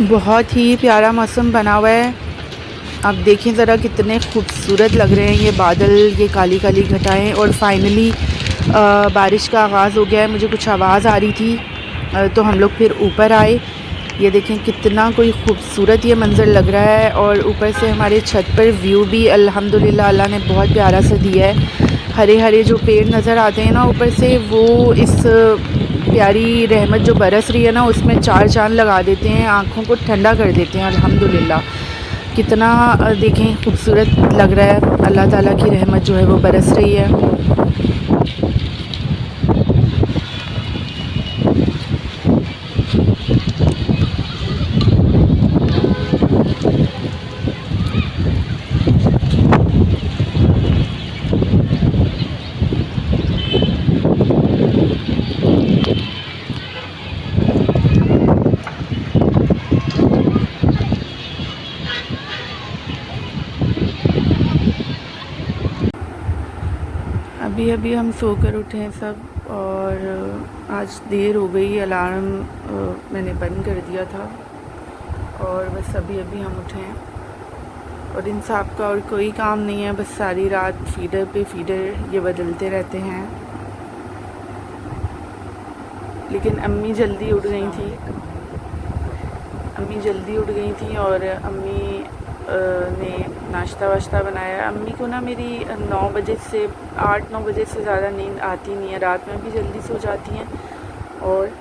बहुत ही प्यारा मौसम बना हुआ है। आप देखें ज़रा कितने खूबसूरत लग रहे हैं ये बादल, ये काली काली घटाएं। और फाइनली बारिश का आगाज़ हो गया है। मुझे कुछ आवाज़ आ रही थी तो हम लोग फिर ऊपर आए। ये देखें कितना कोई खूबसूरत ये मंज़र लग रहा है। और ऊपर से हमारे छत पर व्यू भी अल्हम्दुलिल्लाह अल्लाह ने बहुत प्यारा सा दिया है। हरे हरे जो पेड़ नज़र आते हैं ना ऊपर से, वो इस प्यारी रहमत जो बरस रही है ना उसमें चार चांद लगा देते हैं, आँखों को ठंडा कर देते हैं। अल्हम्दुलिल्लाह कितना देखें खूबसूरत लग रहा है। अल्लाह ताला की रहमत जो है वो बरस रही है। अभी अभी हम सोकर उठे हैं सब। और आज देर हो गई, अलार्म मैंने बंद कर दिया था और बस अभी अभी हम उठे हैं। और इन साहब का और कोई काम नहीं है, बस सारी रात फीडर पे फीडर ये बदलते रहते हैं। लेकिन अम्मी जल्दी उठ गई थी, अम्मी जल्दी उठ गई थी और अम्मी ने नाश्ता वाश्ता बनाया। अम्मी को ना मेरी 9 बजे से 8-9 बजे से ज़्यादा नींद आती नहीं है। रात में भी जल्दी सो जाती हैं और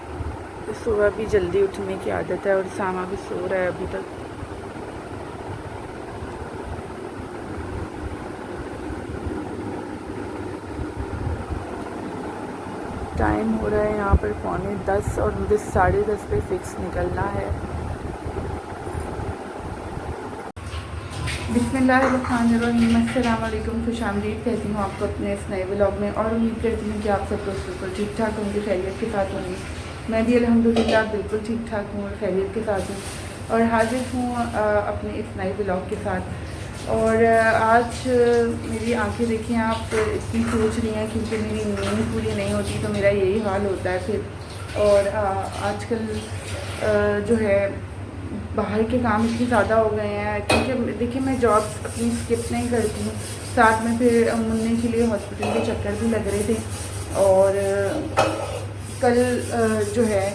सुबह भी जल्दी उठने की आदत है। और सामा भी सो रहा है अभी तक। टाइम हो रहा है यहाँ पर 9:45 और मुझे 10:30 पे फ़िक्स निकलना है। बिस्मिल्लाहिर्रहमानिर्रहीम, अस्सलाम वालेकुम, खुशामदीद कहती हूँ आपको अपने इस नए व्लॉग में। और उम्मीद करती हूँ कि आप सब लोग बिल्कुल ठीक ठाक होंगे, खैरियत के साथ होंगे। मैं भी अल्हम्दुलिल्लाह बिल्कुल ठीक ठाक हूँ और खैरियत के साथ हूँ और हाजिर हूँ अपने इस नए व्लॉग के साथ। और आज मेरी आंखें देखिए आप इतनी सोच रही हैं क्योंकि मेरी नींद पूरी नहीं होती तो मेरा यही हाल होता है फिर। और आजकल जो है बाहर के काम इतने ज़्यादा हो गए हैं क्योंकि देखिए मैं जॉब अपनी स्किप नहीं करती हूँ। साथ में फिर मुन्ने के लिए हॉस्पिटल के चक्कर भी लग रहे थे। और कल जो है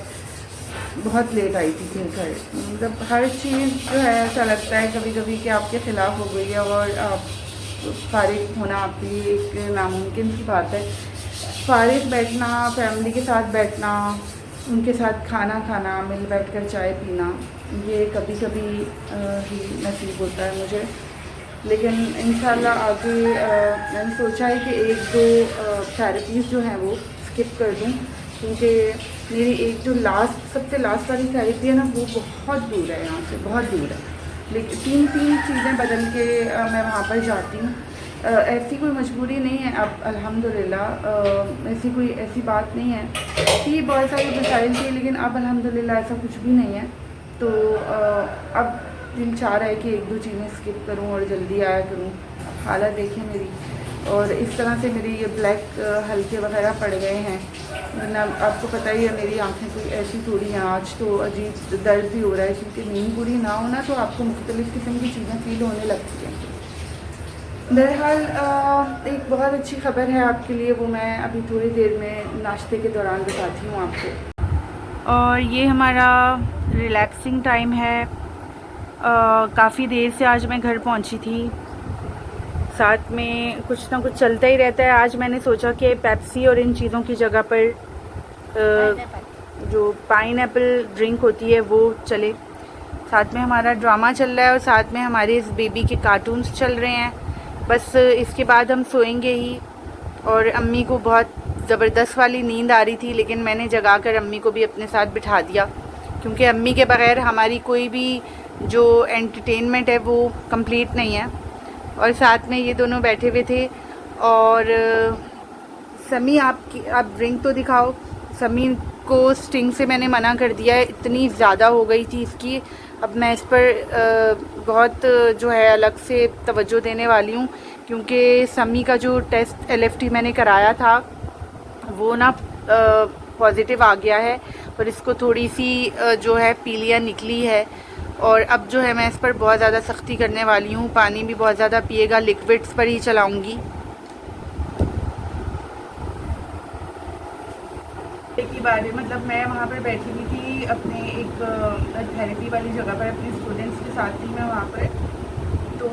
बहुत लेट आई थी फिर घर। मतलब हर चीज़ जो है ऐसा लगता है कभी कभी कि आपके ख़िलाफ़ हो गई है और आप फारिग होना आपके लिए एक नामुमकिन सी बात है। फारिग बैठना, फैमिली के साथ बैठना, उनके साथ खाना खाना, मिल बैठकर चाय पीना, ये कभी कभी ही नसीब होता है मुझे। लेकिन इंशाल्लाह आगे मैंने सोचा है कि 1-2 थेरेपीज़ जो हैं वो स्किप कर दूं क्योंकि मेरी एक जो सबसे लास्ट वाली थेरेपी है ना वो बहुत दूर है यहाँ से, बहुत दूर है। लेकिन 3 चीज़ें बदल के मैं वहाँ पर जाती हूँ। ऐसी कोई मजबूरी नहीं है अब अल्हम्दुलिल्लाह, ऐसी बात नहीं है कि बहुत सारी मसाइल थी लेकिन अब अल्हम्दुलिल्लाह ऐसा कुछ भी नहीं है। तो अब दिल चाह रहा है कि 1-2 चीज़ें स्किप करूं और जल्दी आया करूं। हालत देखें मेरी, और इस तरह से मेरे ये ब्लैक हल्के वगैरह पड़ गए हैं। वरना आपको पता ही है मेरी आंखें कोई ऐसी थोड़ी हैं। आज तो अजीब दर्द भी हो रहा है क्योंकि नींद पूरी ना होना तो आपको मुख्तलिफ़ किस्म की चीज़ें फील होने लगती हैं। बहरहाल एक बहुत अच्छी ख़बर है आपके लिए, वो मैं अभी थोड़ी देर में नाश्ते के दौरान बताती हूँ आपको। और ये हमारा रिलैक्सिंग टाइम है। काफ़ी देर से आज मैं घर पहुँची थी। साथ में कुछ ना कुछ चलता ही रहता है। आज मैंने सोचा कि पेप्सी और इन चीज़ों की जगह पर जो पाइनएप्पल ड्रिंक होती है वो चले। साथ में हमारा ड्रामा चल रहा है और साथ में हमारे इस बेबी के कार्टून्स चल रहे हैं। बस इसके बाद हम सोएंगे ही। और अम्मी को बहुत ज़बरदस्त वाली नींद आ रही थी लेकिन मैंने जगा कर अम्मी को भी अपने साथ बिठा दिया क्योंकि अम्मी के बग़ैर हमारी कोई भी जो एंटरटेनमेंट है वो कंप्लीट नहीं है। और साथ में ये दोनों बैठे हुए थे। और समी आप ड्रिंक तो दिखाओ। समी को स्टिंग से मैंने मना कर दिया है, इतनी ज़्यादा हो गई थी इसकी। अब मैं इस पर बहुत जो है अलग से तवज्जो देने वाली हूँ क्योंकि समी का जो टेस्ट LFT मैंने कराया था वो ना पॉजिटिव आ गया है और इसको थोड़ी सी जो है पीलिया निकली है। और अब जो है मैं इस पर बहुत ज़्यादा सख्ती करने वाली हूँ, पानी भी बहुत ज़्यादा पिएगा, लिक्विड्स पर ही चलाऊँगी। की बात है, मतलब मैं वहाँ पर बैठी हुई थी अपने एक थेरेपी वाली जगह पर, अपने स्टूडेंट्स के साथ थी मैं वहाँ पर। तो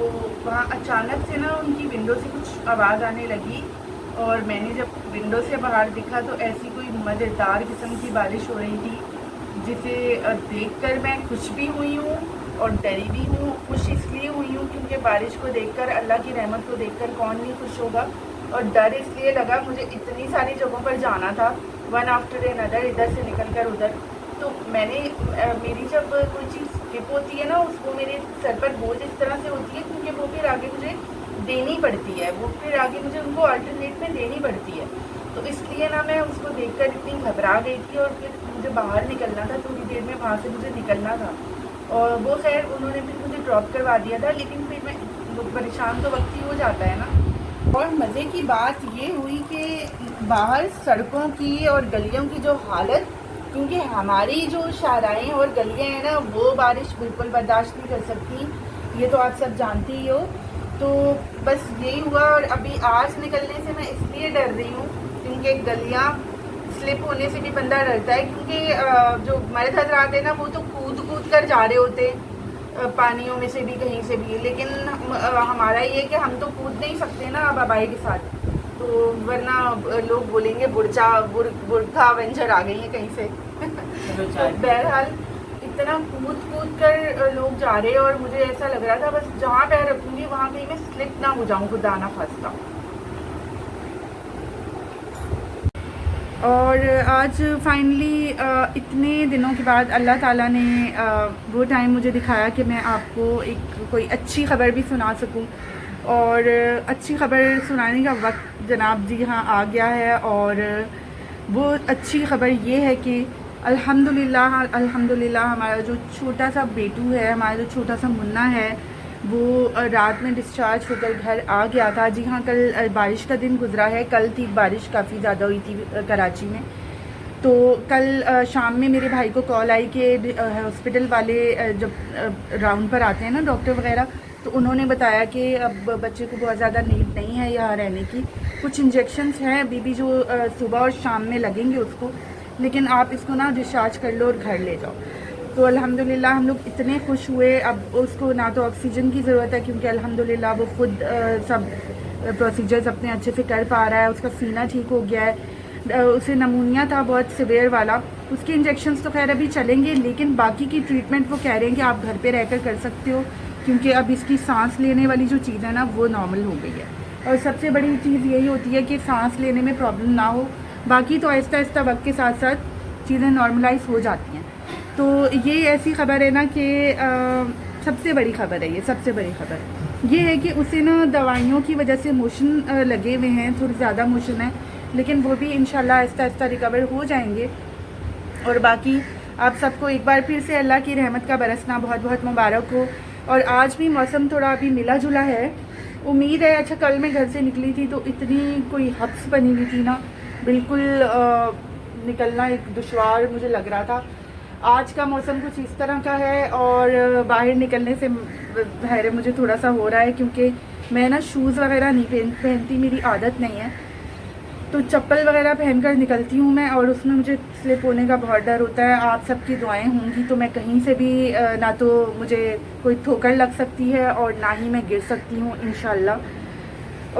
वहाँ अचानक से ना उनकी विंडो से कुछ आवाज़ आने लगी और मैंने जब विंडो से बाहर देखा तो ऐसी कोई मज़ेदार किस्म की बारिश हो रही थी, जिसे देखकर मैं खुश भी हुई हूँ और डरी भी हूँ। खुश इसलिए हुई हूँ क्योंकि बारिश को देखकर, अल्लाह की रहमत को देखकर कौन नहीं खुश होगा, और डर इसलिए लगा, मुझे इतनी सारी जगहों पर जाना था, वन आफ्टर अनदर, इधर से निकल कर उधर। तो मैंने मेरी जब कोई चीज़ स्किप होती है ना, उसको मेरे सर पर बोझ इस तरह से होती है क्योंकि वो फिर आगे मुझे देनी पड़ती है, वो फिर आगे मुझे उनको अल्टरनेट में देनी पड़ती है। तो इसलिए ना मैं उसको देखकर इतनी घबरा गई थी और फिर मुझे बाहर निकलना था, थोड़ी देर में वहाँ से मुझे निकलना था। और वो खैर उन्होंने फिर मुझे ड्रॉप करवा दिया था, लेकिन फिर मैं परेशान तो वक्त ही हो जाता है ना। और मज़े की बात ये हुई कि बाहर सड़कों की और गलियों की जो हालत, क्योंकि हमारी जो शाराएँ और गलियाँ हैं ना, वो बारिश बिल्कुल बर्दाश्त नहीं कर सकती, ये तो आप सब जानते ही हो। तो बस यही हुआ। और अभी आज निकलने से मैं इसलिए डर रही हूँ क्योंकि गलियाँ स्लिप होने से भी बंदा डरता है, क्योंकि जो हमारे हजरात हैं ना, वो तो कूद कूद कर जा रहे होते पानियों में से भी, कहीं से भी, लेकिन हमारा ये कि हम तो कूद नहीं सकते ना बाबाई के साथ, तो वरना लोग बोलेंगे बुरखा वेंचर आ गई है कहीं से। तो बहरहाल इतना कूद कूद कर लोग जा रहे हैं और मुझे ऐसा लग रहा था बस जहाँ पैर रखूँगी वहाँ कहीं मैं स्लिप ना हो जाऊँ, खुदा ना खास्ता। और आज फाइनली इतने दिनों के बाद अल्लाह ताला ने वो टाइम मुझे दिखाया कि मैं आपको कोई अच्छी ख़बर भी सुना सकूं। और अच्छी ख़बर सुनाने का वक्त जनाब जी हाँ आ गया है। और वो अच्छी ख़बर ये है कि अल्हम्दुलिल्लाह हमारा जो छोटा सा बेटू है, हमारा जो छोटा सा मुन्ना है, वो रात में डिस्चार्ज होकर घर आ गया था। जी हाँ, कल बारिश का दिन गुजरा है, कल थी बारिश काफ़ी ज़्यादा हुई थी कराची में। तो कल शाम में मेरे भाई को कॉल आई कि हॉस्पिटल वाले जब राउंड पर आते हैं ना डॉक्टर वगैरह, तो उन्होंने बताया कि अब बच्चे को बहुत ज़्यादा नीड नहीं है यहाँ रहने की, कुछ इंजेक्शंस हैं अभी भी जो सुबह और शाम में लगेंगे उसको, लेकिन आप इसको ना डिस्चार्ज कर लो और घर ले जाओ। तो अल्हम्दुलिल्लाह हम लोग इतने खुश हुए। अब उसको ना तो ऑक्सीजन की ज़रूरत है क्योंकि अल्हम्दुलिल्लाह वो खुद सब प्रोसीजर्स अपने अच्छे से कर पा रहा है, उसका सीना ठीक हो गया है, उसे नमूनिया था बहुत सिवियर वाला, उसके इंजेक्शंस तो खैर अभी चलेंगे, लेकिन बाकी की ट्रीटमेंट वो कह रहे हैं कि आप घर पे रहकर कर सकते हो क्योंकि अब इसकी सांस लेने वाली जो चीज़ है ना वो नॉर्मल हो गई है। और सबसे बड़ी चीज़ यही होती है कि सांस लेने में प्रॉब्लम ना हो, बाकी तो आहिस्ता आहिस्ता वक्त के साथ साथ चीज़ें नॉर्मलाइज हो जाती हैं। तो ये ऐसी ख़बर है ना कि सबसे बड़ी ख़बर है, ये सबसे बड़ी ख़बर ये है कि उसे ना दवाइयों की वजह से मोशन लगे हुए हैं, थोड़ी ज़्यादा मोशन है, लेकिन वो भी इंशाल्लाह आहिस्ता आहिस्ता रिकवर हो जाएंगे। और बाकी आप सबको एक बार फिर से अल्लाह की रहमत का बरसना बहुत बहुत मुबारक हो। और आज भी मौसम थोड़ा अभी मिला जुला है, उम्मीद है। अच्छा, कल मैं घर से निकली थी तो इतनी कोई हब्स बनी हुई थी ना, बिल्कुल निकलना एक दुश्वार मुझे लग रहा था। आज का मौसम कुछ इस तरह का है और बाहर निकलने से बाहर मुझे थोड़ा सा हो रहा है क्योंकि मैं ना शूज़ वगैरह नहीं पहनती, मेरी आदत नहीं है, तो चप्पल वगैरह पहनकर निकलती हूँ मैं, और उसमें मुझे स्लिप होने का बहुत डर होता है। आप सबकी दुआएं होंगी तो मैं कहीं से भी ना तो मुझे कोई ठोकर लग सकती है और ना ही मैं गिर सकती हूँ इंशाल्लाह।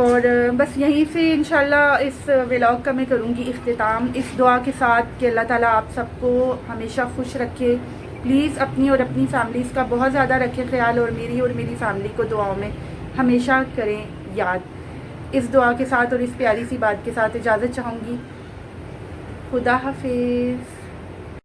और बस यहीं से इंशाल्लाह इस व्लॉग का मैं करूँगी इख्तिताम इस दुआ के साथ कि अल्लाह ताला आप सबको हमेशा खुश रखे। प्लीज़ अपनी और अपनी फैमिलीज़ का बहुत ज़्यादा रखें ख्याल, और मेरी फैमिली को दुआओं में हमेशा करें याद। इस दुआ के साथ और इस प्यारी सी बात के साथ इजाज़त चाहूँगी। खुदा हाफिज़।